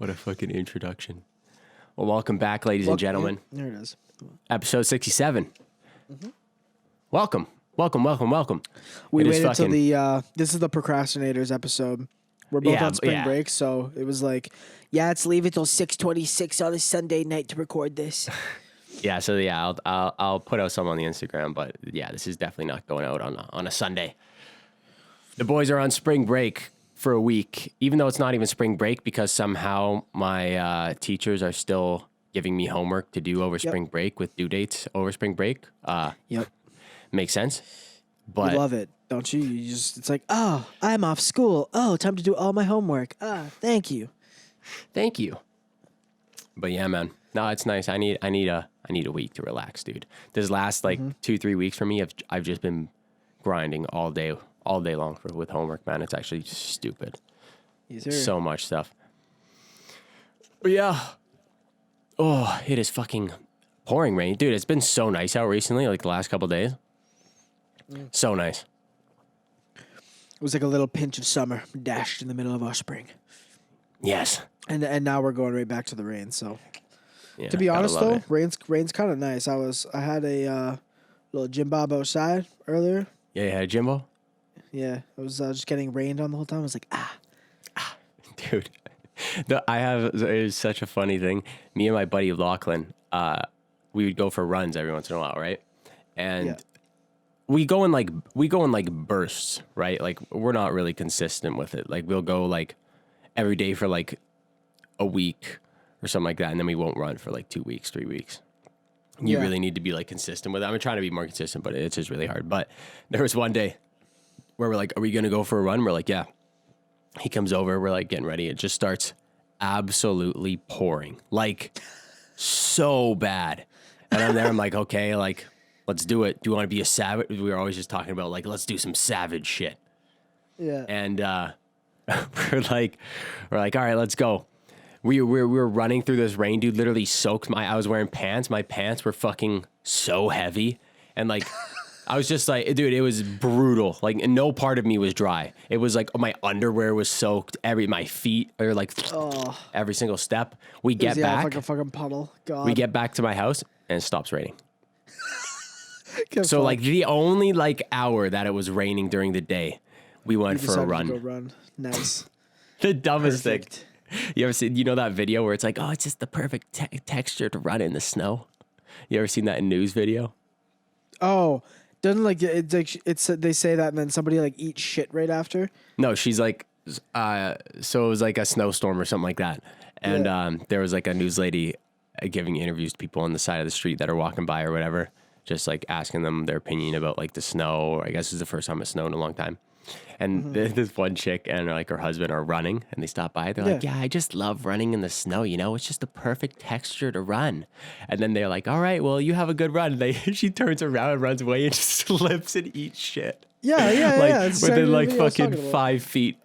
What a fucking introduction. Well, welcome back, ladies and gentlemen. There it is. Episode 67. Welcome. We waited till the, this is the Procrastinators episode. We're both on spring break, so it was like, let's leave it till 6:26 on a Sunday night to record this. I'll put out some on the Instagram, but this is definitely not going out on a Sunday. The boys are on spring break for a week, even though it's not even spring break, because somehow my teachers are still giving me homework to do over spring break with due dates over spring break. Makes sense. But you love it, don't you? It's like, oh, I'm off school. Oh, time to do all my homework. Thank you. But yeah, man. No, it's nice. I need a week to relax, dude. This last 2-3 weeks for me, I've just been grinding all day long with homework, man. It's actually just stupid. Yes, sir. So much stuff. But yeah. Oh, it is fucking pouring rain. Dude, it's been so nice out recently, like the last couple of days. So nice. It was like a little pinch of summer dashed in the middle of our spring. Yes. And now we're going right back to the rain, so. Yeah, to be honest, though, rain's kind of nice. I had a little gym bob outside earlier. Yeah, you had a Jimbo? Yeah, I was just getting rained on the whole time. I was like, Dude, it is such a funny thing. Me and my buddy Lachlan, we would go for runs every once in a while, right? And we go in like bursts, right? Like we're not really consistent with it. Like we'll go like every day for like a week or something like that, and then we won't run for like 2 weeks, 3 weeks. You really need to be like consistent with it. I'm trying to be more consistent, but it's just really hard. But there was one day where we're like, are we going to go for a run? We're like, yeah. He comes over. We're like getting ready. It just starts absolutely pouring, like so bad. And I'm there. I'm like, okay, like, let's do it. Do you want to be a savage? We were always just talking about like, let's do some savage shit. Yeah. And we're like, all right, let's go. We were running through this rain, dude. Literally soaked I was wearing pants. My pants were fucking so heavy, and like. I was just like, dude, it was brutal. Like, no part of me was dry. It was like my underwear was soaked. My feet are like every single step. We get back, like a fucking puddle. God. We get back to my house and it stops raining. So like the only like hour that it was raining during the day, we went for a run. To go run. Nice. The dumbest thing. You ever seen? You know that video where it's like, oh, it's just the perfect texture to run in the snow. You ever seen that news video? Oh. Doesn't like it's they say that and then somebody like eats shit right after? No, she's like, so it was like a snowstorm or something like that, and there was like a news lady giving interviews to people on the side of the street that are walking by or whatever, just like asking them their opinion about like the snow. I guess it's the first time it snowed in a long time. And this one chick and like her husband are running and they stop by. They're like, yeah, I just love running in the snow. You know, it's just the perfect texture to run. And then they're like, all right, well, you have a good run. She turns around and runs away and just slips and eats shit. Yeah. Within like fucking 5 feet.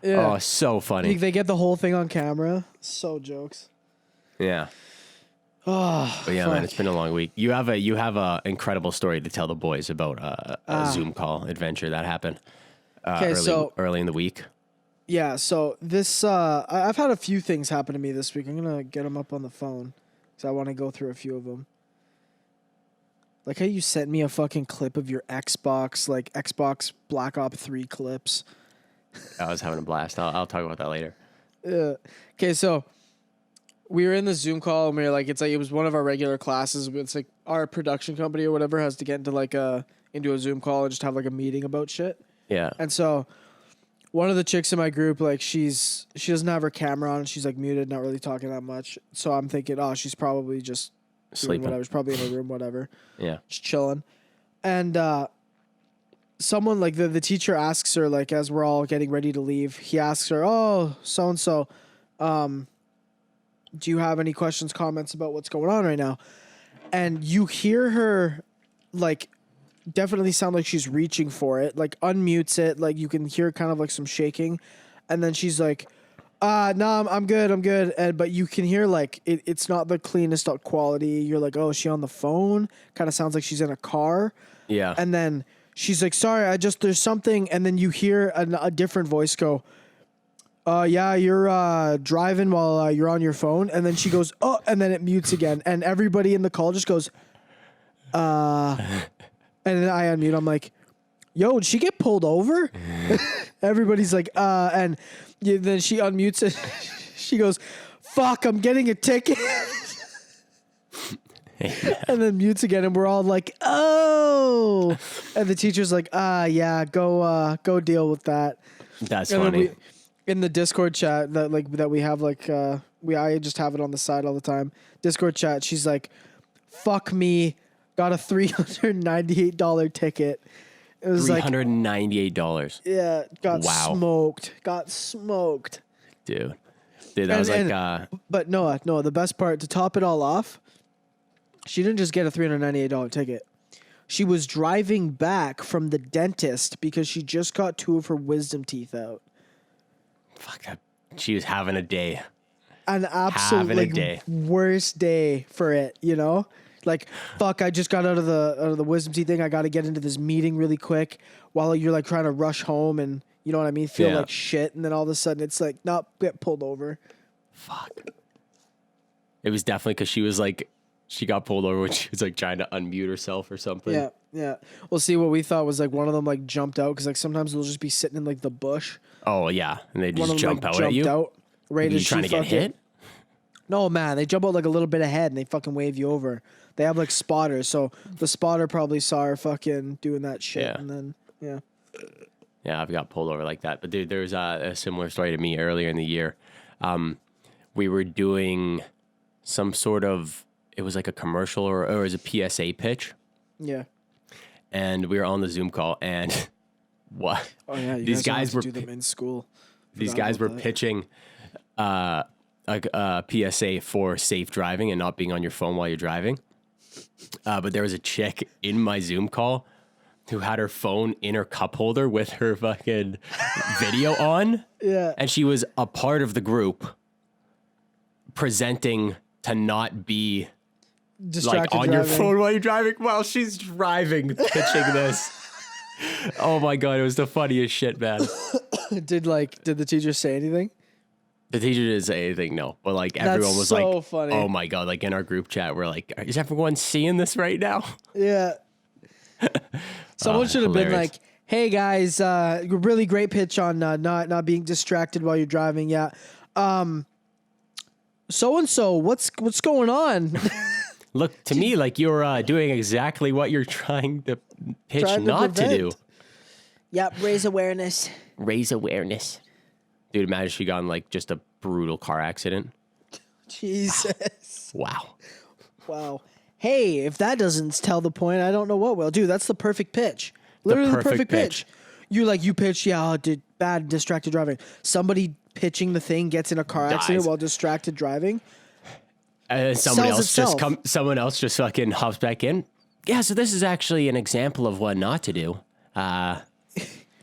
Yeah. Oh, so funny. They get the whole thing on camera. So jokes. Yeah. Oh, but yeah, man, it's been a long week. You have a incredible story to tell the boys about a Zoom call adventure that happened. Early in the week. Yeah, so this I've had a few things happen to me this week. I'm gonna get them up on the phone because I want to go through a few of them. Like how you sent me a fucking clip of your Xbox Black Ops 3 clips. I was having a blast. I'll talk about that later. Yeah. Okay, so we were in the Zoom call and we were like, it was one of our regular classes. It's like our production company or whatever has to get into a Zoom call and just have like a meeting about shit. Yeah. And so one of the chicks in my group, like she doesn't have her camera on. She's like muted, not really talking that much. So I'm thinking, she's probably just sleeping. Whatever. She's probably in her room, whatever. Yeah. Just chilling. And someone like the teacher asks her, like, as we're all getting ready to leave, he asks her, oh, so-and-so, do you have any questions, comments about what's going on right now? And you hear her like definitely sound like she's reaching for it, like unmutes it, like you can hear kind of like some shaking, and then she's like, no, I'm good. But you can hear like it's not the cleanest quality. You're like, oh, is she on the phone? Kind of sounds like she's in a car. Yeah. And then she's like, sorry, there's something, and then you hear a different voice go, Yeah, you're driving while you're on your phone. And then she goes, oh, and then it mutes again. And everybody in the call just goes, and then I unmute. I'm like, yo, did she get pulled over? Everybody's like, and then she unmutes it. She goes, fuck, I'm getting a ticket. And then mutes again, and we're all like, oh. And the teacher's like, yeah, go deal with that. That's and funny. In the Discord chat that we have, I just have it on the side all the time. Discord chat, she's like, fuck me, got a $398 ticket. It was $398. Yeah, got smoked. Dude, that was but Noah, the best part, to top it all off, she didn't just get a $398 ticket. She was driving back from the dentist because she just got 2 of her wisdom teeth out. Fuck that. She was having a day. An absolute worst day for it, you know? Like, fuck, I just got out of the wisdom teeth thing. I got to get into this meeting really quick while you're like trying to rush home and, you know what I mean? Feel like shit. And then all of a sudden it's like, nope, get pulled over. Fuck. It was definitely because she got pulled over when she was like trying to unmute herself or something. Yeah. Well, see, what we thought was like one of them like jumped out because like sometimes they'll just be sitting in like the bush. Oh, yeah. And they just jump out at you? Right, Are you trying to get hit? No, man. They jump out like a little bit ahead and they fucking wave you over. They have like spotters. So the spotter probably saw her fucking doing that shit. Yeah. And then, Yeah, I've got pulled over like that. But dude, there was a similar story to me earlier in the year. We were doing some sort of, it was like a commercial or it was a PSA pitch. Yeah. And we were on the Zoom call and what? Oh yeah, these guys were do them in school. These guys were pitching a PSA for safe driving and not being on your phone while you're driving. But there was a chick in my Zoom call who had her phone in her cup holder with her fucking video on. Yeah. And she was a part of the group presenting to not be distracted like on your phone while you're driving while she's driving, pitching this. Oh my God, it was the funniest shit, man. Did the teacher say anything? The teacher didn't say anything, no. But like everyone was so like, funny. Oh my God, like in our group chat, we're like, is everyone seeing this right now? Yeah. Someone should have been like, hey guys, really great pitch on not being distracted while you're driving. Yeah. So-and-so, what's going on? Look, to me, like you're doing exactly what you're trying to pitch not to do. Yep, raise awareness. Raise awareness. Dude, imagine she got in like just a brutal car accident. Jesus. Wow. Hey, if that doesn't tell the point, I don't know what will. Dude, that's the perfect pitch. Literally the perfect pitch. You pitch, did bad distracted driving. Somebody pitching the thing gets in a car accident while distracted driving. Someone else just fucking hops back in. Yeah, so this is actually an example of what not to do.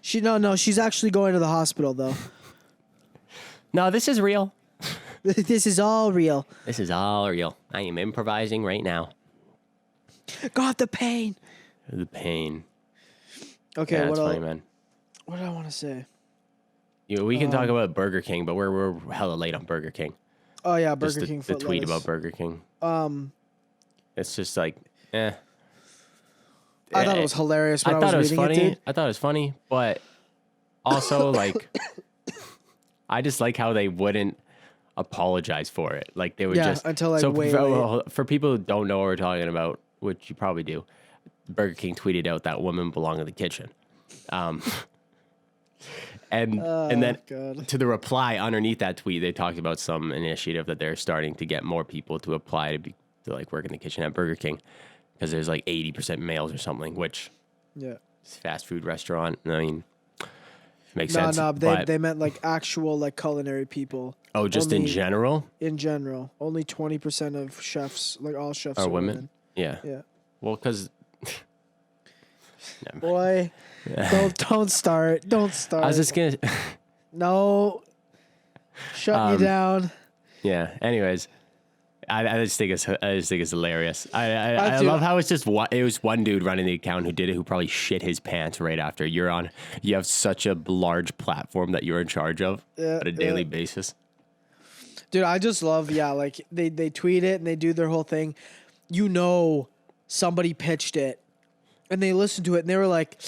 She's actually going to the hospital though. No, this is real. This is all real. This is all real. I am improvising right now. God, the pain. The pain. Okay, yeah, that's funny, man. What do I want to say? We can talk about Burger King, but we're hella late on Burger King. Oh yeah, Burger King. The tweet about Burger King. It's just like, I thought it was hilarious. I thought it was funny. I thought it was funny, but also like, I just like how they wouldn't apologize for it. Like they would just until like for people who don't know what we're talking about, which you probably do. Burger King tweeted out that women belong in the kitchen. And then to the reply underneath that tweet, they talked about some initiative that they're starting to get more people to apply to like work in the kitchen at Burger King because there's like 80% males or something, which it's a fast food restaurant. I mean, makes sense. No, they meant like actual like culinary people. Oh, just in general? In general, only 20% of chefs, like all chefs, are women. Yeah. Well, because. Boy, don't start. Don't start. I was just gonna. No, shut me down. Yeah. Anyways, I just think it's hilarious. I Dude, love how it's just it was one dude running the account who did it, who probably shit his pants right after. You have such a large platform that you're in charge of on a daily basis. Dude, I just love, like they tweet it and they do their whole thing. You know, somebody pitched it and they listened to it and they were like,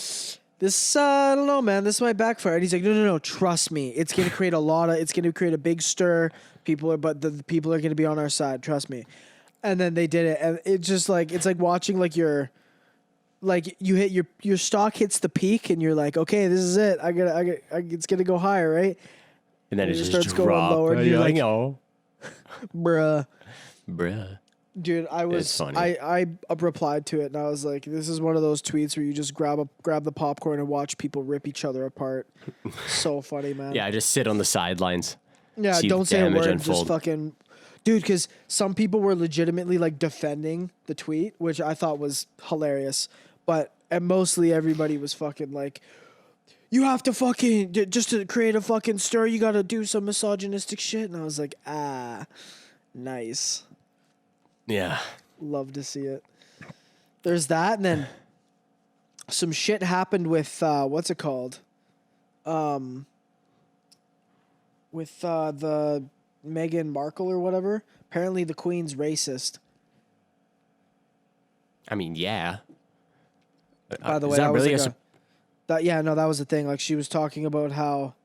this, I don't know, man, this might backfire. And he's like, no, trust me. It's going to create it's going to create a big stir. But the people are going to be on our side. Trust me. And then they did it. And it's just like, it's like watching like you hit your stock hits the peak and you're like, okay, this is it. It's going to go higher, right? And then it just starts drop. going lower. And you're like, know. bruh. Dude, It's funny. I replied to it and I was like, this is one of those tweets where you just grab the popcorn and watch people rip each other apart. So funny, man. Yeah, I just sit on the sidelines. Yeah, don't say a word, just fucking... Dude, because some people were legitimately, like, defending the tweet, which I thought was hilarious. And mostly everybody was fucking like, you have to fucking... Just to create a fucking stir, you gotta do some misogynistic shit. And I was like, nice. Yeah. Love to see it. There's that, and then some shit happened with, what's it called? With the Meghan Markle or whatever. Apparently the Queen's racist. I mean, yeah. By the way, that really that was the thing. Like, she was talking about how,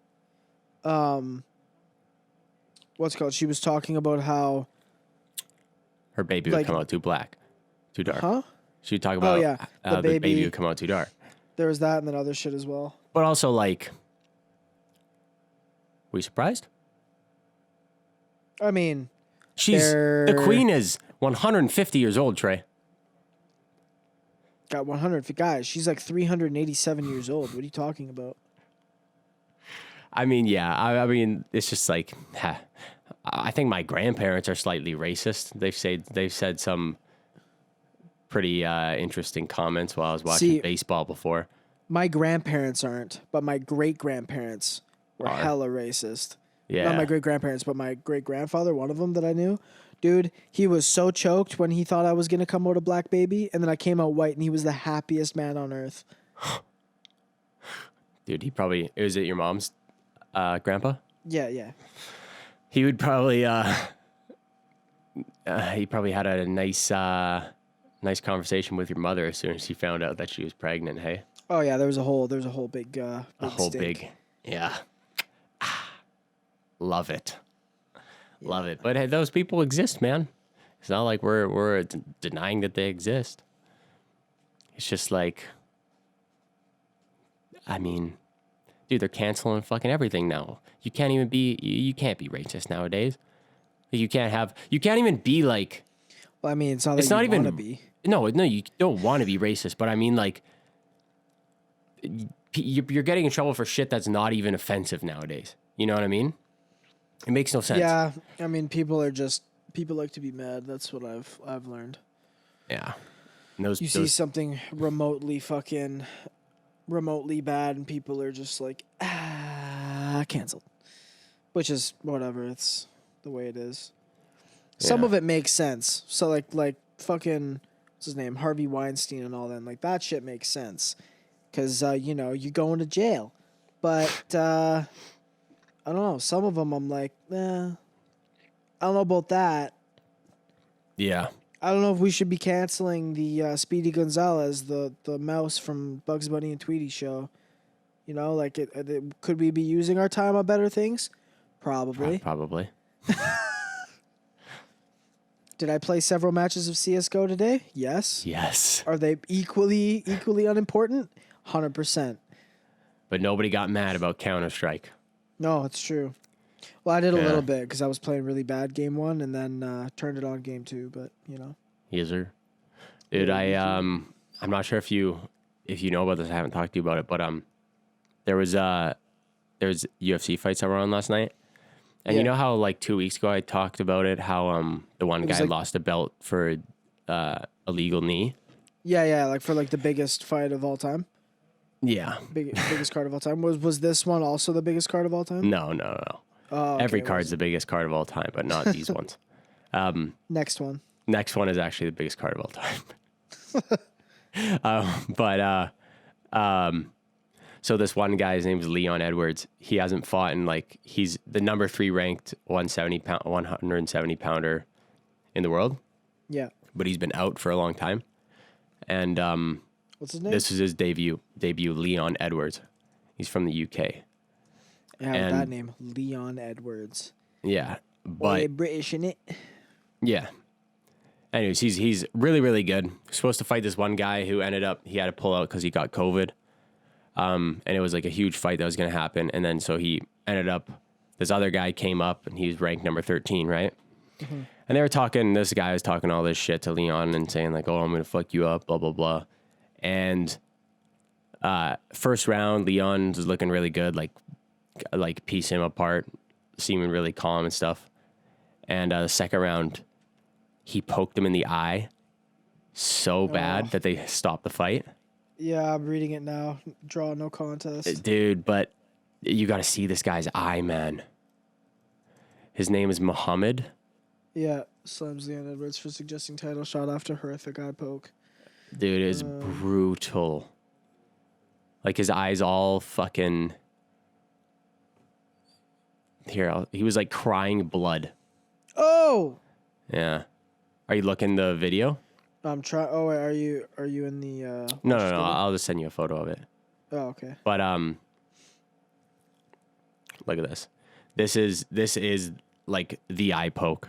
what's it called? She was talking about how her baby would come out too black, too dark. Huh? She'd talk about the baby would come out too dark. There was that and then other shit as well. But also, like, were you surprised? I mean, the Queen is 150 years old, Trey. Got 100 guys. She's like 387 years old. What are you talking about? I mean, yeah. I mean, it's just like, I think my grandparents are slightly racist. They've said some pretty interesting comments while I was watching baseball before. My grandparents aren't, but my great-grandparents were hella racist. Yeah. Not my great-grandparents, but my great-grandfather, one of them that I knew. Dude, he was so choked when he thought I was going to come out a black baby, and then I came out white, and he was the happiest man on earth. Dude, was it your mom's grandpa? Yeah. He would probably, he probably had a nice conversation with your mother as soon as he found out that she was pregnant, hey? Oh, yeah, there was a whole big yeah. Love it. Love it. But hey, those people exist, man. It's not like we're denying that they exist. It's just like, I mean, dude, they're canceling fucking everything now. You can't be racist nowadays. You can't even be like, well, I mean, it's not that you want to be. No, you don't want to be racist, but I mean, like, you're getting in trouble for shit that's not even offensive nowadays. You know what I mean? It makes no sense. Yeah, I mean, people like to be mad. That's what I've learned. Yeah. See something remotely bad, and people are just like, canceled. Which is whatever. It's the way it is. Some of it makes sense. So like fucking, what's his name, Harvey Weinstein and all that. Like, that shit makes sense. Because, you're going to jail. But, I don't know. Some of them I'm like, I don't know about that. Yeah. I don't know if we should be canceling the Speedy Gonzalez, the mouse from Bugs Bunny and Tweety show. You know, like, could we be using our time on better things? Probably. Probably. Did I play several matches of CSGO today? Yes. Yes. Are they equally unimportant? 100%. But nobody got mad about Counter-Strike. No, it's true. Well, I did a little bit because I was playing really bad game 1 and then turned it on game 2, but, Yes, sir. Dude, I'm not sure if you know about this. I haven't talked to you about it, but there was UFC fights that were on last night. And you know how, like, 2 weeks ago I talked about it, how the one guy lost a belt for illegal knee? Yeah, like for, like, the biggest fight of all time? Yeah. Biggest card of all time. Was this one also the biggest card of all time? No. Oh, Every card's the biggest card of all time, but not these ones. Next one. Next one is actually the biggest card of all time. So this one guy, his name is Leon Edwards. He hasn't fought in he's the number 3 ranked 170 pounder in the world. Yeah. But he's been out for a long time. And What's his name? this is his debut, Leon Edwards. He's from the UK. Yeah, with that name, Leon Edwards. Yeah, but Boy, British in it. yeah. Anyways, he's really, really good. Supposed to fight this one guy who ended up he had to pull out because he got COVID. And it was like a huge fight that was going to happen. And then so he ended up. This other guy came up and he's ranked number 13, right? Mm-hmm. And they were talking. This guy was talking all this shit to Leon and saying like, "Oh, I'm going to fuck you up," blah blah blah. And first round, Leon was looking really good, like piece him apart, seeming really calm and stuff. And the second round, he poked him in the eye so bad that they stopped the fight. Yeah, I'm reading it now. Draw no contest. Dude, but you got to see this guy's eye, man. His name is Muhammad. Yeah, slams Leon Edwards for suggesting title shot after horrific eye poke. Dude, it is brutal. Like his eyes all fucking... Here, he was like crying blood. Oh! Yeah. Are you looking the video? I'm trying. Oh, wait, are you in the? No. I'll just send you a photo of it. Oh, okay. But look at this. This is like the eye poke.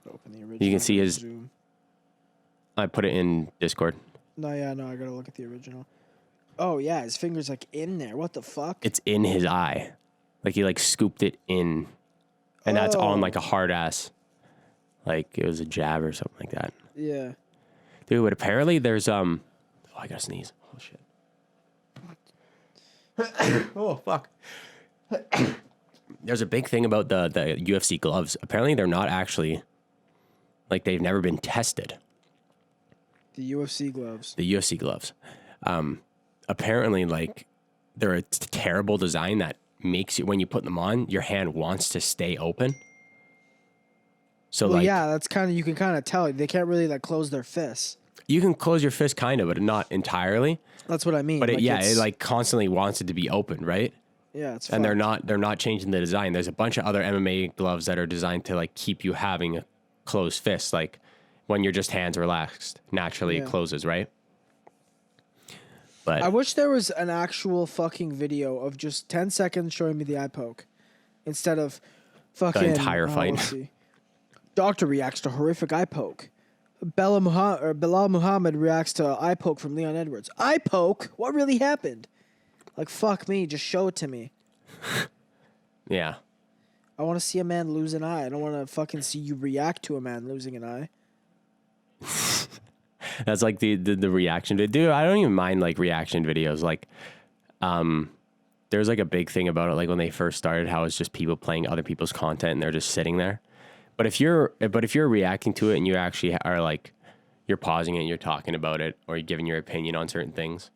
Open the original. You can see his. Zoom. I put it in Discord. No, I gotta look at the original. Oh yeah, his finger's like in there. What the fuck? It's in his eye, like he like scooped it in, and that's on like a hard ass. Like it was a jab or something like that. Yeah. Dude, but apparently there's Oh, I gotta sneeze. Oh shit. Oh fuck. There's a big thing about the UFC gloves. Apparently they're not actually like they've never been tested. The UFC gloves. The UFC gloves. Apparently like they're a terrible design that makes you when you put them on, your hand wants to stay open. So well, like, yeah, that's kind of, you can kind of tell they can't really like close their fists. You can close your fist kind of, but not entirely. That's what I mean. But like it like constantly wants it to be open, right? Yeah, it's and they're not changing the design. There's a bunch of other MMA gloves that are designed to like keep you having a closed fist. Like when you're just hands relaxed, naturally it closes, right? But I wish there was an actual fucking video of just 10 seconds showing me the eye poke instead of fucking the entire fight. Let's see. Doctor reacts to horrific eye poke. Bilal Muhammad reacts to eye poke from Leon Edwards. Eye poke? What really happened? Like, fuck me. Just show it to me. Yeah. I want to see a man lose an eye. I don't want to fucking see you react to a man losing an eye. That's like the reaction. Dude, I don't even mind like reaction videos. Like, there's like a big thing about it. Like when they first started, how it's just people playing other people's content and they're just sitting there. But if you're reacting to it and you actually are like, you're pausing it and you're talking about it or you're giving your opinion on certain things,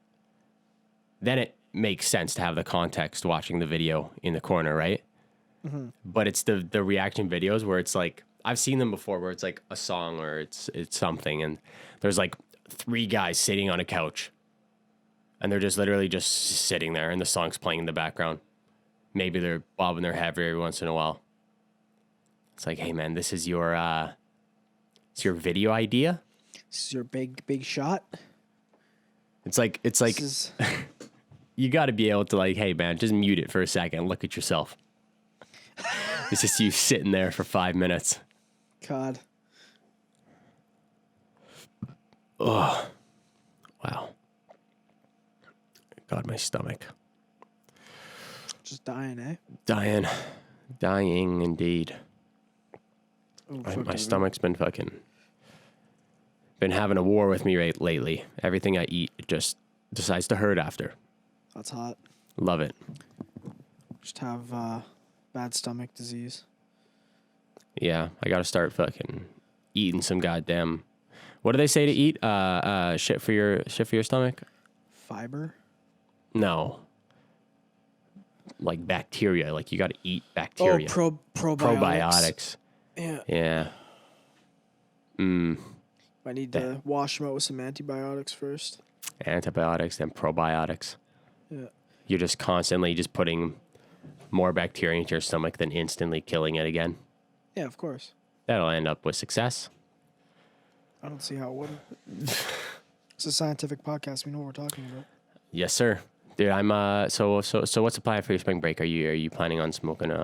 then it makes sense to have the context watching the video in the corner, right? Mm-hmm. But it's the reaction videos where it's like, I've seen them before where it's like a song or it's something and there's like 3 guys sitting on a couch and they're just literally just sitting there and the song's playing in the background. Maybe they're bobbing their head every once in a while. It's like, hey man, this is your it's your video idea. This is your big shot. It's like you got to be able to like, hey man, just mute it for a second. Look at yourself. It's just you sitting there for 5 minutes. God. Oh, wow. God, my stomach. Just dying, eh? Dying indeed. Oh, my stomach's been having a war with me lately. Everything I eat, it just decides to hurt after. That's hot. Love it. Just have bad stomach disease. Yeah, I gotta start fucking eating some goddamn. What do they say to eat? Shit for your stomach. Fiber. No. like bacteria. Like you got to eat Oh, bacteria. probiotics. Yeah. Yeah. I need to wash them out with some antibiotics first. Antibiotics, then probiotics. Yeah. You're just constantly just putting more bacteria into your stomach than instantly killing it again. Yeah, of course. That'll end up with success. I don't see how it wouldn't. It's a scientific podcast. We know what we're talking about. Yes, sir. Dude, I'm so what's the plan for your spring break? Are you planning on smoking an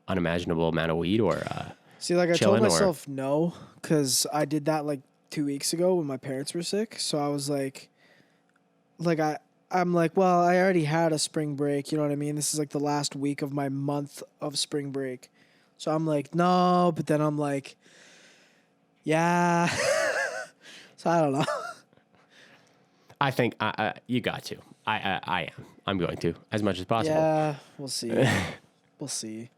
unimaginable amount of weed or See, like I told chilling, myself no, because I did that like 2 weeks ago when my parents were sick. So I was like I'm like, well, I already had a spring break. You know what I mean? This is like the last week of my month of spring break. So I'm like, no, but then I'm like, yeah. So I don't know. I think you got to. I am. I'm going to as much as possible. Yeah, we'll see. We'll see.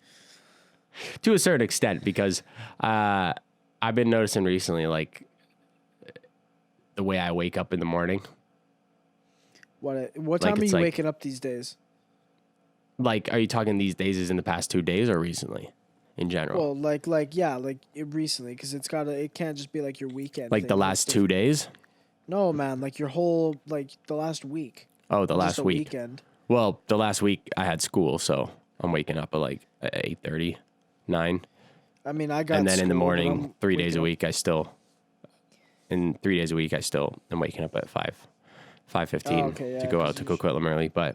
To a certain extent, because I've been noticing recently, like the way I wake up in the morning. What time are you waking up these days? Like, are you talking these days as in the past 2 days or recently, in general? Well, recently, because it can't just be like your weekend. Like thing. the last 2 days? No, man, like your whole the last week. Oh, the last week. Weekend. Well, the last week I had school, so I'm waking up at like 8:30, 9. I mean, I got. And then school, in the morning, in 3 days a week, I still am waking up at 5:15 to go out to Coquitlam early. But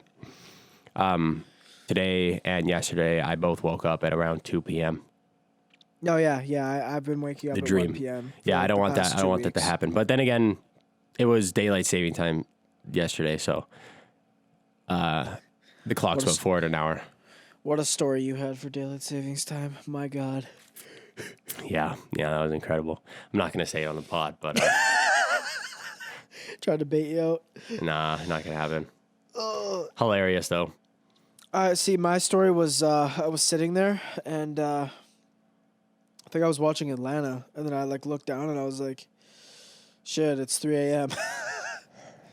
today and yesterday, I both woke up at around 2 p.m. Oh yeah. I've been waking up The at dream. 1 p.m. Yeah, I don't want that. I don't want that to happen. But then again, it was daylight saving time yesterday, so the clock's went forward an hour. What a story you had for daylight savings time. My God. Yeah, that was incredible. I'm not going to say it on the pod, but Tried to bait you out. nah, not going to happen. Hilarious, though. See, my story was I was sitting there and I think I was watching Atlanta, and then I looked down and I was like, shit, it's 3 a.m.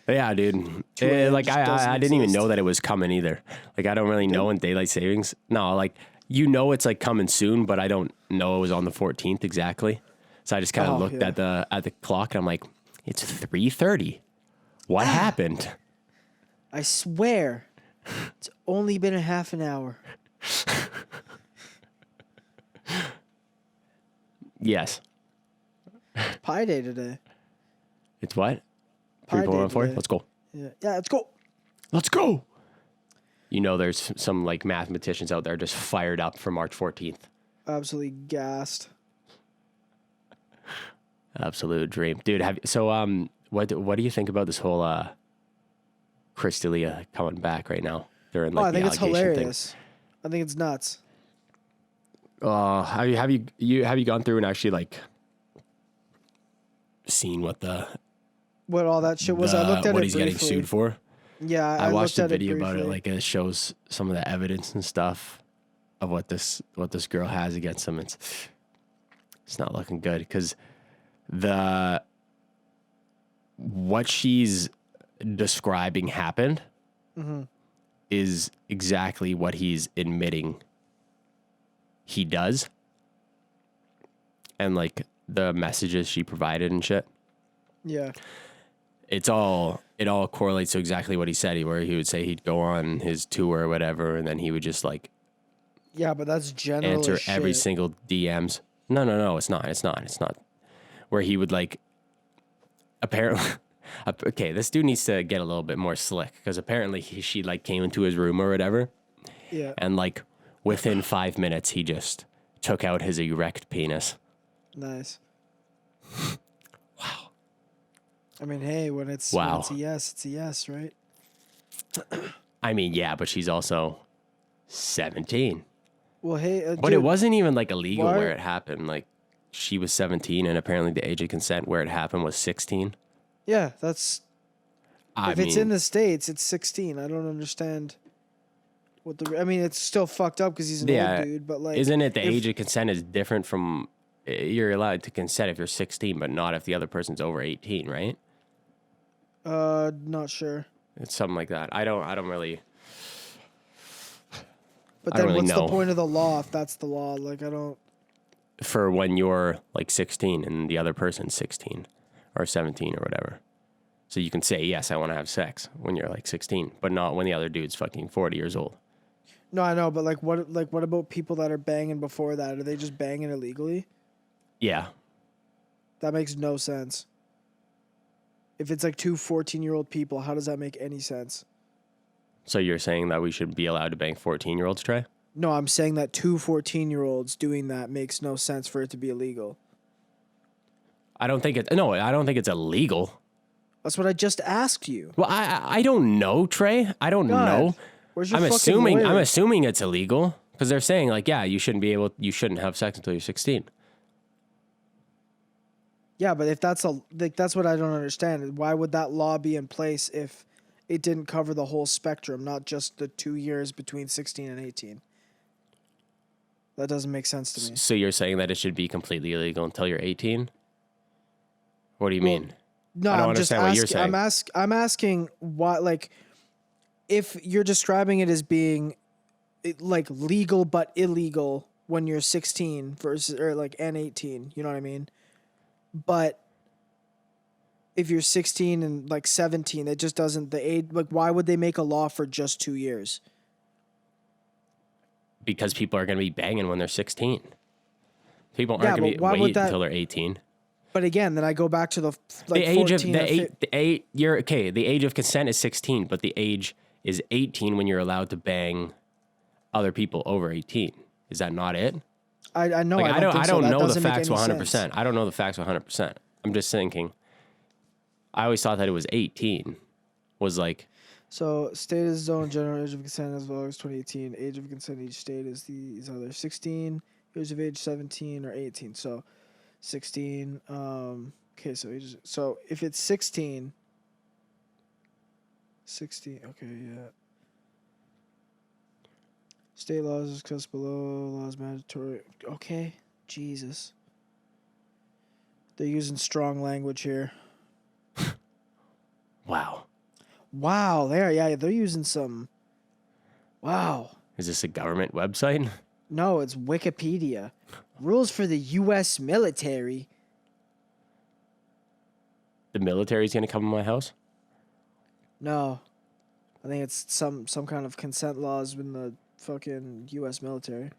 Yeah, dude. I didn't even know that it was coming either. Like, I don't really know in daylight savings. No, like, it's like coming soon, but I don't know it was on the 14th exactly. So I just kind of looked at the clock and I'm like, it's 3:30. What happened? I swear, it's only been a half an hour. Yes. Pi day today. It's what? Pi 3.14? day. Let's go. Yeah, let's go. Let's go. There's some like mathematicians out there just fired up for March 14th. Absolutely gassed. Absolute dream. Dude, what do you think about this whole Chris D'Elia coming back right now? During I think it's hilarious. I think it's nuts. Have you gone through and actually like seen what all that shit was? I looked at what it he's briefly. getting sued for? Yeah, I watched a video about it. briefly. Like it shows some of the evidence and stuff of what this girl has against him. It's not looking good because what she's describing happened is exactly what he's admitting he does, and like the messages she provided and shit. Yeah. It all correlates to exactly what he said. Where he would say he'd go on his tour or whatever, and then he would just like but that's generally answer every single DMs. No, it's not. Where he would like apparently. Okay, this dude needs to get a little bit more slick because apparently she like came into his room or whatever. Yeah. And like within 5 minutes, he just took out his erect penis. Nice. Wow. I mean, hey, when it's a yes, it's a yes, right? I mean, yeah, but she's also 17. Well, hey, but it wasn't even like illegal where it happened. Like she was 17, and apparently the age of consent where it happened was 16. Yeah, if it's in the States, it's 16. I don't understand it's still fucked up because he's an old dude, but like... Isn't it the age of consent is different from... You're allowed to consent if you're 16, but not if the other person's over 18, right? Not sure. It's something like that. I don't really... But I don't then really what's know. the point of the law if that's the law? Like, I don't. For when you're like 16 and the other person's 16 or 17 or whatever. So you can say, yes, I want to have sex when you're like 16, but not when the other dude's fucking 40 years old. No, I know, but what about people that are banging before that? Are they just banging illegally? Yeah. That makes no sense. If it's like two 14-year-old people, how does that make any sense? So you're saying that we should be allowed to bang 14-year-olds, Trey? No, I'm saying that two 14-year-olds doing that makes no sense for it to be illegal. I don't think it's illegal. That's what I just asked you. Well, I don't know, Trey. I don't know. Where's your I'm fucking assuming lawyer? I'm assuming it's illegal because they're saying like, yeah, you shouldn't have sex until you're 16. Yeah, but if that's that's what I don't understand. Why would that law be in place if it didn't cover the whole spectrum, not just the 2 years between 16 and 18? That doesn't make sense to me. So you're saying that it should be completely illegal until you're 18? What do you mean? No, I don't I'm just understand what you're asking. saying. I'm asking why, like, if you're describing it as being like legal but illegal when you're 16 versus or like and 18, you know what I mean? But if you're 16 and like 17, it just doesn't the age. Like, why would they make a law for just 2 years? Because people are going to be banging when they're 16. People aren't going to wait until they're 18. But again, then I go back to the the age of consent is 16, but the age is 18 when you're allowed to bang other people over 18. Is that not it? I know. Like, I don't know the facts 100%. I don't know the facts 100%. I'm just thinking. I always thought that it was 18. Was like. So, state is its own general age of consent as well as 2018. Age of consent in each state is these either 16, years of age 17, or 18. So, 16. Okay, so if it's 16. 16. Okay, yeah. State laws discussed below. Laws mandatory. Okay, Jesus. They're using strong language here. Wow. Wow, they're using some. Wow. Is this a government website? No, it's Wikipedia. Rules for the U.S. military. The military's going to come in my house? No. I think it's some kind of consent laws in the fucking U.S. military.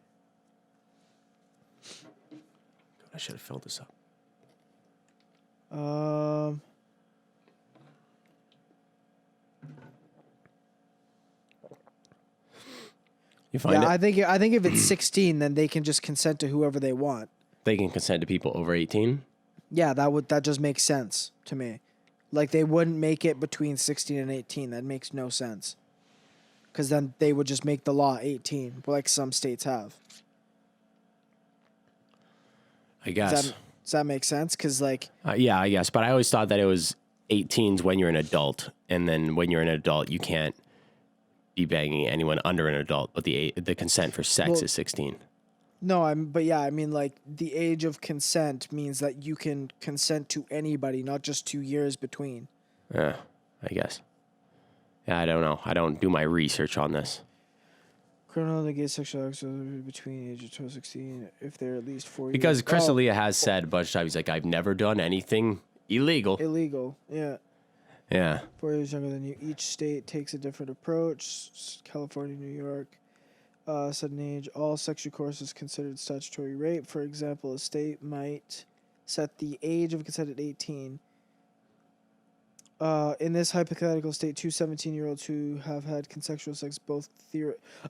I should have filled this up. You find it? I think if it's 16, then they can just consent to whoever they want. They can consent to people over 18? Yeah, that just makes sense to me. Like, they wouldn't make it between 16 and 18. That makes no sense. Because then they would just make the law 18, like some states have. I guess. Does that make sense? Because, like... yeah, I guess. But I always thought that it was 18s when you're an adult. And then when you're an adult, you can't be banging anyone under an adult. But the consent for sex is 16. No, I mean, like, the age of consent means that you can consent to anybody, not just 2 years between. Yeah, I guess. Yeah, I don't know. I don't do my research on this. Criminal negate sexual acts between the age of 12 and 16 if they're at least 4 years. Because Crystalia has said a bunch of times, he's like, I've never done anything illegal. Illegal, yeah. Yeah. 4 years younger than you. Each state takes a different approach. California, New York. Sudden age. All sexual course is considered statutory rape. For example, a state might set the age of consent at 18. In this hypothetical state, two 17-year-olds who have had consensual sex both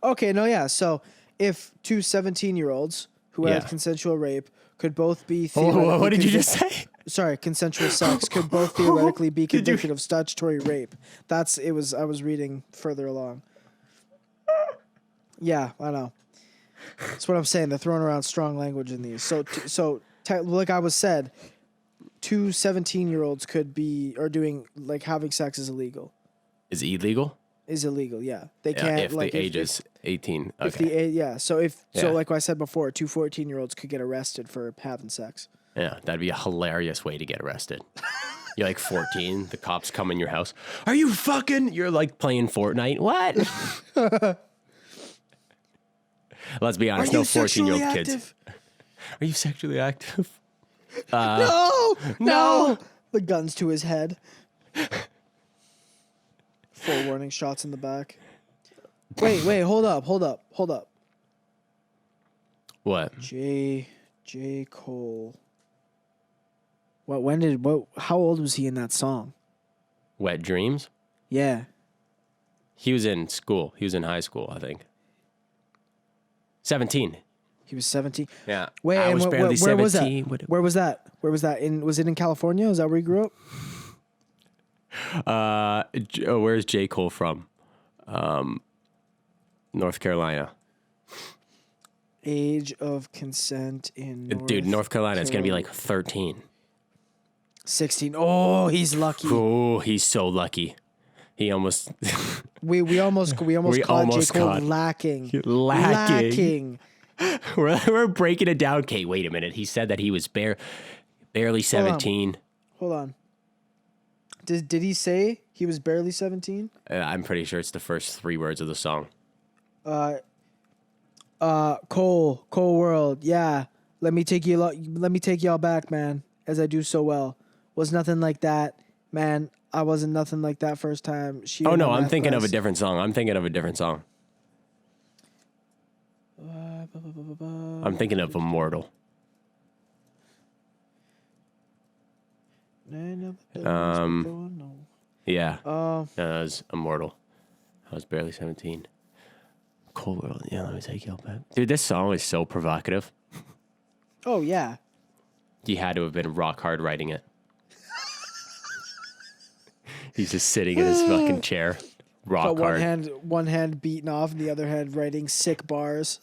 Okay, no, yeah. So if two 17-year-olds who had consensual rape could both be what did you just say? Sorry, consensual sex could both theoretically be convicted of statutory rape. I was reading further along. Yeah, I know. That's what I'm saying. They're throwing around strong language in these. So like I was said, two 17-year-olds could be doing like having sex is illegal. Is illegal? Is illegal, yeah. They can't if like the age is 18. Okay. If the age, so like I said before, two 14-year-olds could get arrested for having sex. Yeah, that'd be a hilarious way to get arrested. You're like 14, the cops come in your house. Are you fucking? You're like playing Fortnite. What? Let's be honest. No 14-year-old kids. Are you sexually active? No. The gun's to his head. Full warning shots in the back. Wait, hold up. What? J. Cole. How old was he in that song? Wet Dreams? Yeah. He was in school. He was in high school, I think. 17. He was 17. Yeah. Wait, I was barely 17. Where was that? Was it in California? Is that where you grew up? Where's J. Cole from? North Carolina. Age of consent in North Carolina is going to be like 13. 16. Oh, he's lucky. Oh, he's so lucky. He almost... we almost caught J. Cole lacking. We're breaking it down. Okay, wait a minute. He said that he was barely 17. Hold on. Did he say he was barely 17? I'm pretty sure it's the first 3 words of the song. Cole World. Yeah. Let me take y'all back, man, as I do so well. Was nothing like that, man. I wasn't nothing like that first time. I'm thinking of a different song. I'm thinking of Immortal. Yeah. No, that was Immortal. I was barely 17. Cold World. Yeah, let me take you back. Dude, this song is so provocative. Oh, yeah. He had to have been rock hard writing it. He's just sitting in his fucking chair. Rock hard. One hand beating off and the other hand writing sick bars.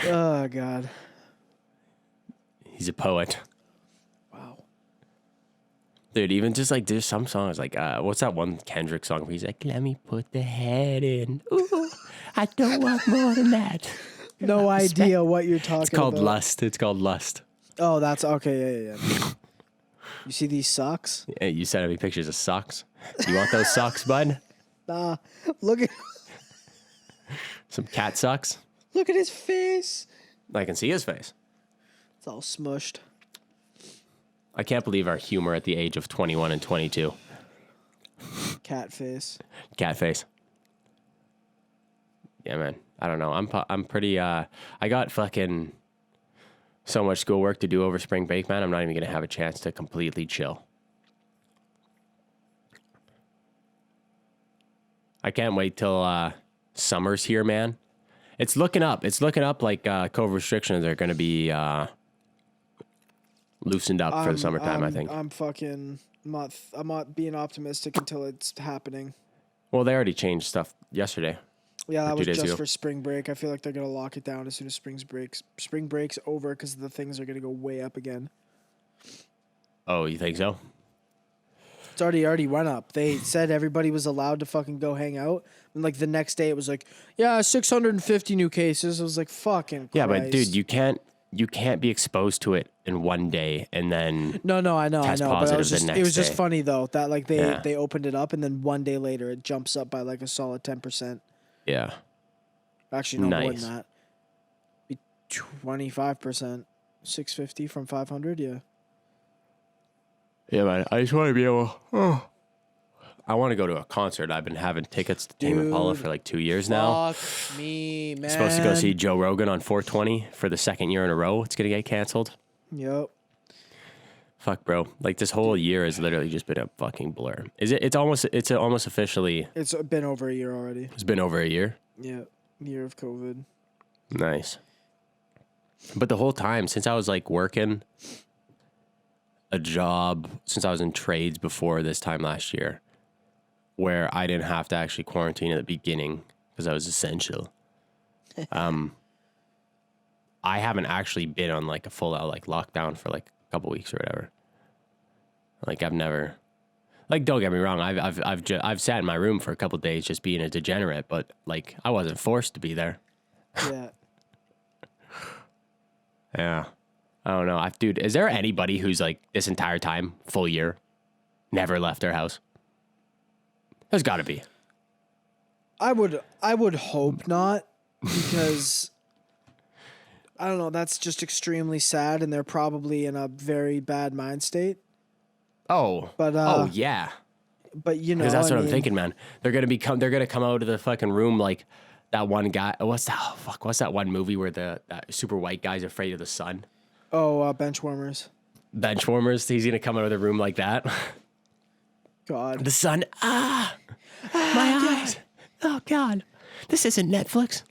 Oh, God. He's a poet. Wow. Dude, even just like there's some songs like what's that one Kendrick song where he's like, let me put the head in. Ooh, I don't want more than that. No idea what you're talking about. It's called Lust. Oh, that's okay. Yeah. You see these socks? Yeah, you sent me pictures of socks. You want those socks, bud? Nah. Look at some cat socks. Look at his face. I can see his face. It's all smushed. I can't believe our humor at the age of 21 and 22. Cat face. Yeah, man. I don't know. I'm pretty. I got fucking so much schoolwork to do over spring break, man. I'm not even gonna have a chance to completely chill. I can't wait till summer's here, man. It's looking up. Like COVID restrictions are gonna be loosened up for the summertime. I think. I'm not being optimistic until it's happening. Well, they already changed stuff yesterday. Yeah, that was just for spring break. I feel like they're gonna lock it down as soon as spring break's over because the things are gonna go way up again. Oh, you think so? It's already went up. They said everybody was allowed to fucking go hang out, and like the next day it was like, yeah, 650 new cases. I was like, fucking Christ. Yeah, but dude, you can't be exposed to it in one day and then no, I know. But it was just day. funny though that like they opened it up and then one day later it jumps up by like a solid 10%. Yeah. Actually, no more than that. Be 25%. 650 from 500. Yeah. Yeah, man. I just want to be able. I want to go to a concert. I've been having tickets to Tame Impala for like 2 years now. Fuck me, man. Supposed to go see Joe Rogan on 420 for the second year in a row. It's gonna get canceled. Yep. Fuck, bro. Like this whole year has literally just been a fucking blur. It's almost officially. It's been over a year already. It's been over a year. Yeah, year of COVID. Nice. But the whole time since I was like working a job, since I was in trades before this time last year, where I didn't have to actually quarantine at the beginning because I was essential. I haven't actually been on like a full out like lockdown for like a couple weeks or whatever. Like I've never, like don't get me wrong, I've sat in my room for a couple of days just being a degenerate, but like I wasn't forced to be there. Yeah. Yeah. I don't know. Dude, is there anybody who's like this entire time, full year, never left their house? There's got to be. I would hope not, because I don't know, that's just extremely sad, and they're probably in a very bad mind state. Oh. But oh yeah. But you know, Because that's I what I'm mean, thinking, man. They're gonna come out of the fucking room like that one guy. What's that one movie where that super white guy's afraid of the sun? Benchwarmers. Benchwarmers. He's gonna come out of the room like that. God. The sun. My eyes. Oh God. This isn't Netflix.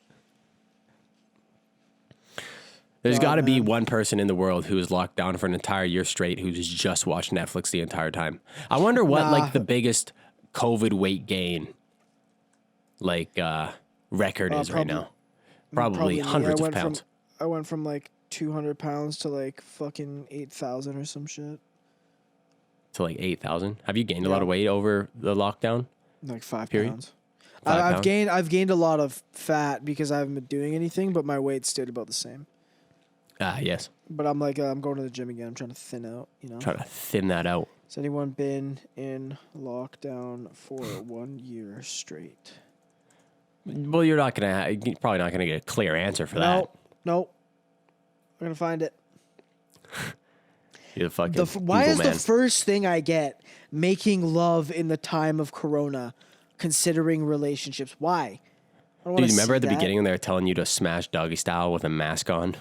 There's got to be one person in the world who is locked down for an entire year straight who's just watched Netflix the entire time. I wonder what like the biggest COVID weight gain record is right now. Probably hundreds of pounds. I went from like 200 pounds to like fucking 8,000 or some shit. To like 8,000. Have you gained a lot of weight over the lockdown? Like 5 period? pounds. 5 pounds? I've gained a lot of fat because I haven't been doing anything, but my weight stayed about the same. Yes. But I'm like, I'm going to the gym again. I'm trying to thin out, you know? Trying to thin that out. Has anyone been in lockdown for 1 year straight? Well, you're probably not gonna get a clear answer for that. Nope. I'm gonna find it. You're the fucking why is man. the first thing I get making love in the time of Corona, considering relationships? Why? Dude, you remember at the beginning when they were telling you to smash doggy style with a mask on?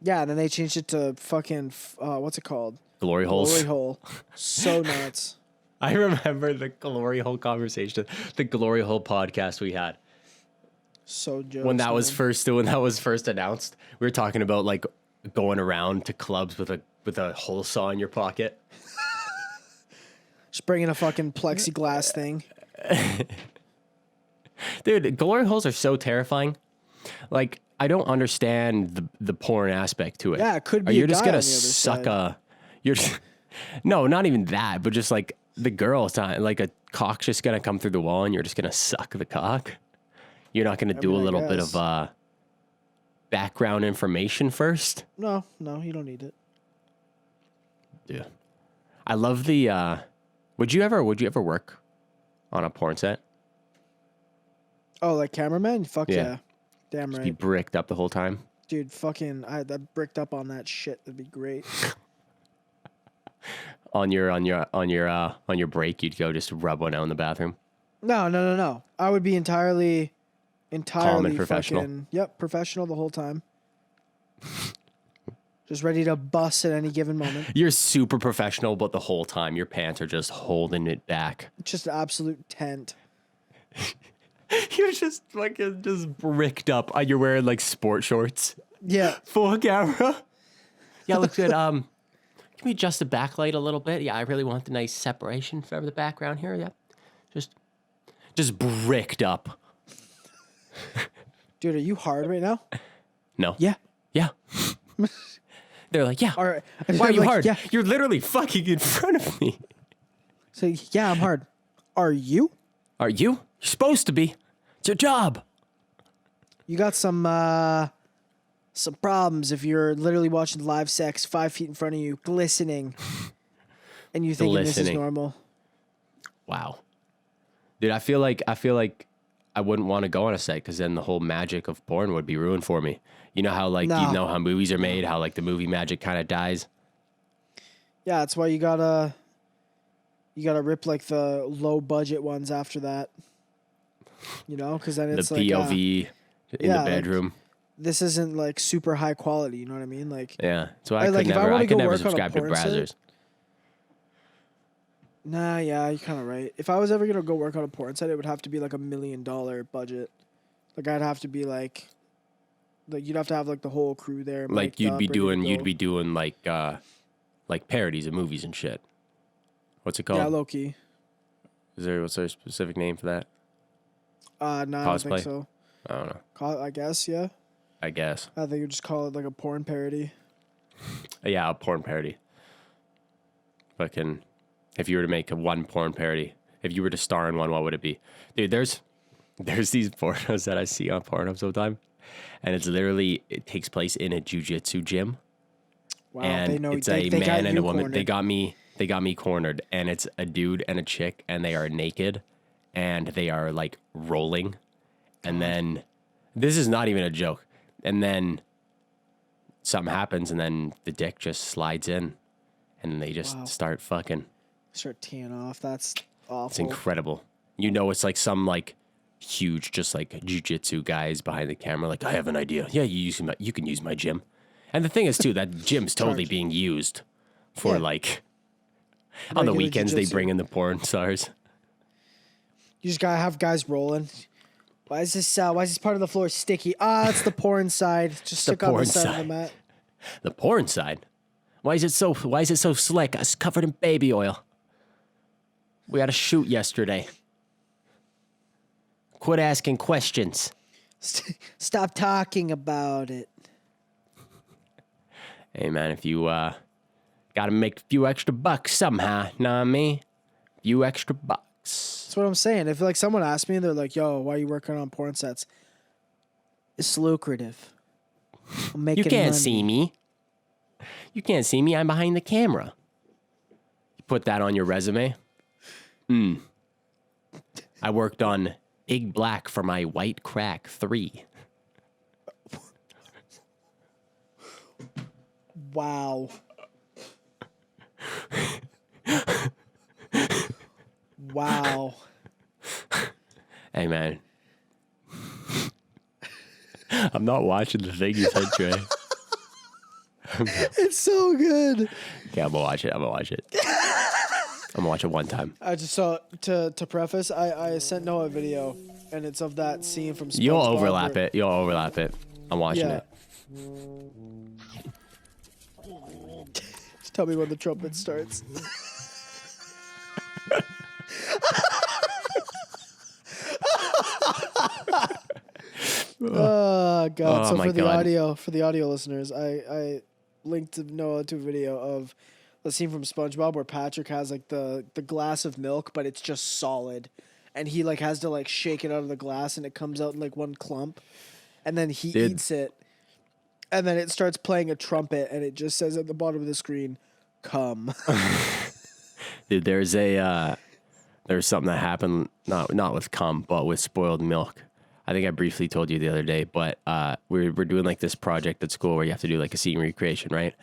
Yeah, and then they changed it to fucking what's it called? Glory holes. Glory hole. So nuts. I remember the glory hole conversation, the glory hole podcast we had. So jokes, when that was first announced, we were talking about like going around to clubs with a hole saw in your pocket. Just bringing a fucking plexiglass thing. Dude, glory holes are so terrifying. Like, I don't understand the porn aspect to it. Yeah, it could be. You're a just guy gonna on the other suck side. no, not even that, but just like the girl's not like a cock's just gonna come through the wall and you're just gonna suck the cock. You're not gonna do a little bit of background information first. No, you don't need it. Yeah, I love the. Would you ever work on a porn set? Oh, like cameraman? Fuck yeah. Damn right. Be bricked up the whole time. Dude, fucking, I bricked up on that shit. That'd be great. on your break, you'd go just rub one out in the bathroom. No. I would be entirely calm and professional. Professional the whole time. Just ready to bust at any given moment. You're super professional, but the whole time your pants are just holding it back. Just an absolute tent. You're just fucking just bricked up. You're wearing like sport shorts. Yeah. Full camera. Yeah, looks good. Can we adjust the backlight a little bit? Yeah, I really want the nice separation for the background here. Yeah. Just bricked up. Dude, are you hard right now? No. Yeah. Yeah. They're like, yeah. All right. Why are you hard? Yeah. You're literally fucking in front of me. So, yeah, I'm hard. Are you? Are you? You're supposed to be. It's your job. You got some problems if you're literally watching live sex 5 feet in front of you, glistening, and you think this is normal. Wow. Dude, I feel like I wouldn't want to go on a set because then the whole magic of porn would be ruined for me. You know how like you know how movies are made, how like the movie magic kind of dies. Yeah, that's why you gotta rip like the low budget ones after that. You know, because then it's the like POV in the bedroom. Like, this isn't like super high quality. You know what I mean? Like yeah, so I could never subscribe to Brazzers. Nah, yeah, you're kind of right. If I was ever gonna go work on a porn set, it would have to be like $1 million budget. Like I'd have to be like you'd have to have like the whole crew there. Like you'd be doing like parodies of movies and shit. What's it called? Yeah, low key. What's there a specific name for that? No, I don't think so. I don't know. I guess, yeah. I guess. I think you just call it like a porn parody. Yeah, a porn parody. Fucking, if you were to make one porn parody, if you were to star in one, what would it be? Dude, there's these pornos that I see on Pornhub sometimes, and it takes place in a jiu-jitsu gym. Wow, and they know it's they a man and a woman. Cornered. They got me cornered, and it's a dude and a chick, and they are naked, and they are like rolling. And then this is not even a joke. And then something happens and then the dick just slides in and they just start fucking. Start teeing off. That's awful. It's incredible. You know, it's like some like huge, just like jiu-jitsu guys behind the camera. Like, I have an idea. Yeah, you can use my gym. And the thing is too, that gym's totally being used for like, on the weekends jiu-jitsu. They bring in the porn stars. You just gotta have guys rolling. Why is this part of the floor sticky? It's the porn side. Just stick on the side of the mat. The porn side? Why is it so slick? It's covered in baby oil. We had a shoot yesterday. Quit asking questions. Stop talking about it. Hey man, if you gotta make a few extra bucks somehow, know what I mean? Few extra bucks. That's what I'm saying. If like someone asked me and they're like, "Yo, why are you working on porn sets?" It's lucrative. I'm making You can't money. see me. You can't see me. I'm behind the camera. You put that on your resume. I worked on Ig Black for my White Crack 3. Wow. Wow. Hey, man. I'm not watching the thing you sent, Trey. It's so good. Okay, I'm gonna watch it. I'm gonna watch it one time. I just saw, to preface, I sent Noah a video, and it's of that scene from SpongeBob. You'll overlap it. I'm watching it. Just tell me when the trumpet starts. Oh God! So for the audio listeners, I linked Noah to a video of the scene from SpongeBob where Patrick has like the glass of milk, but it's just solid, and he like has to like shake it out of the glass, and it comes out in like one clump, and then he eats it, and then it starts playing a trumpet, and it just says at the bottom of the screen, "Come." Dude, there's something that happened not with cum, but with spoiled milk. I think I briefly told you the other day, but we're doing like this project at school where you have to do like a scene recreation, right?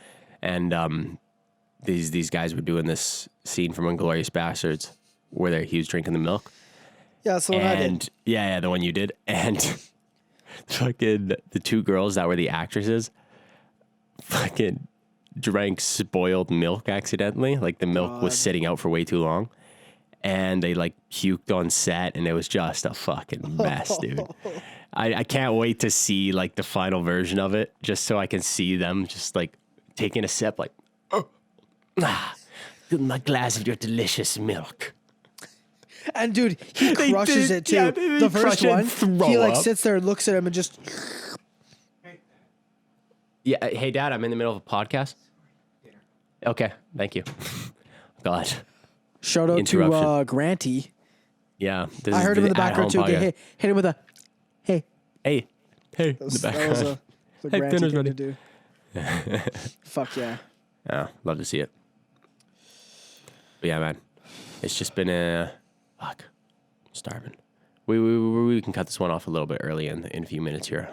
And these guys were doing this scene from Inglourious Bastards where he was drinking the milk. Yeah, that's the one I did. Yeah, the one you did. And fucking the two girls that were the actresses fucking drank spoiled milk accidentally. Like the milk was sitting out for way too long. And they like puked on set, and it was just a fucking mess, dude. I can't wait to see like the final version of it, just so I can see them just like taking a sip, like, my glass of your delicious milk. And dude, he crushes it too. Yeah, the first one, he like sits there and looks at him and just. Yeah, hey Dad, I'm in the middle of a podcast. Okay, thank you. God. Shout out to Granty. Yeah. I heard him in the background too. Okay, hey, hit him with a hey. Hey. That was a Granty thing to do. Fuck yeah. Yeah, love to see it. But yeah, man. It's just been fuck. I'm starving. We can cut this one off a little bit early in a few minutes here.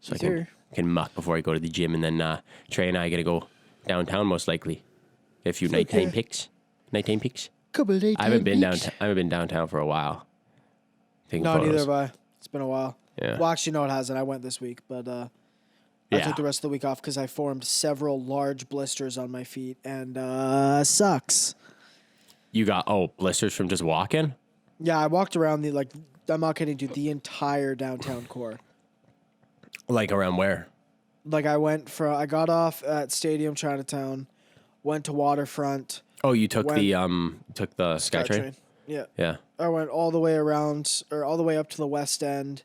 So I can muck before I go to the gym, and then Trey and I gotta go downtown most likely. Get a few nighttime pics. Nighttime pics. I haven't been downtown for a while. No, neither have I. It's been a while. Yeah. Well, actually, no, it hasn't. I went this week, but I took the rest of the week off because I formed several large blisters on my feet, and sucks. You got blisters from just walking? Yeah, I walked around I'm not kidding, dude, the entire downtown core. Like around where? Like I got off at Stadium Chinatown, went to Waterfront. Oh, you took the SkyTrain? Yeah. Yeah. I went all the way around, or all the way up to the West End,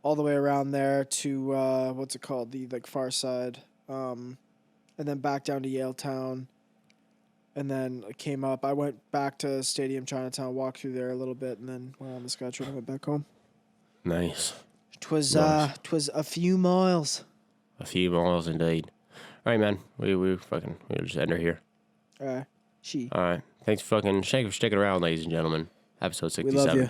all the way around there to what's it called, the far side, and then back down to Yaletown, and then came up. I went back to Stadium Chinatown, walked through there a little bit, and then went on the SkyTrain and went back home. Nice. Twas a few miles. A few miles indeed. All right, man. We'll just end her here. All right. All right. Thanks for sticking around, ladies and gentlemen. Episode 67. We love you.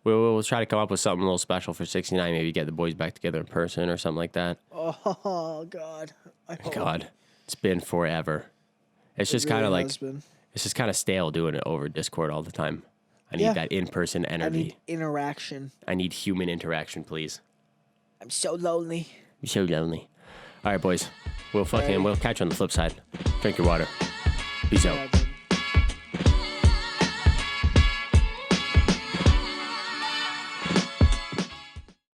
We'll try to come up with something a little special for 69. Maybe get the boys back together in person or something like that. Oh God. God, it's been forever. It's just kind of like it's just kind of stale doing it over Discord all the time. I need that in-person energy. I need interaction. I need human interaction, please. I'm so lonely. I'm so lonely. All right, boys. We'll catch you on the flip side. Drink your water. Peace out.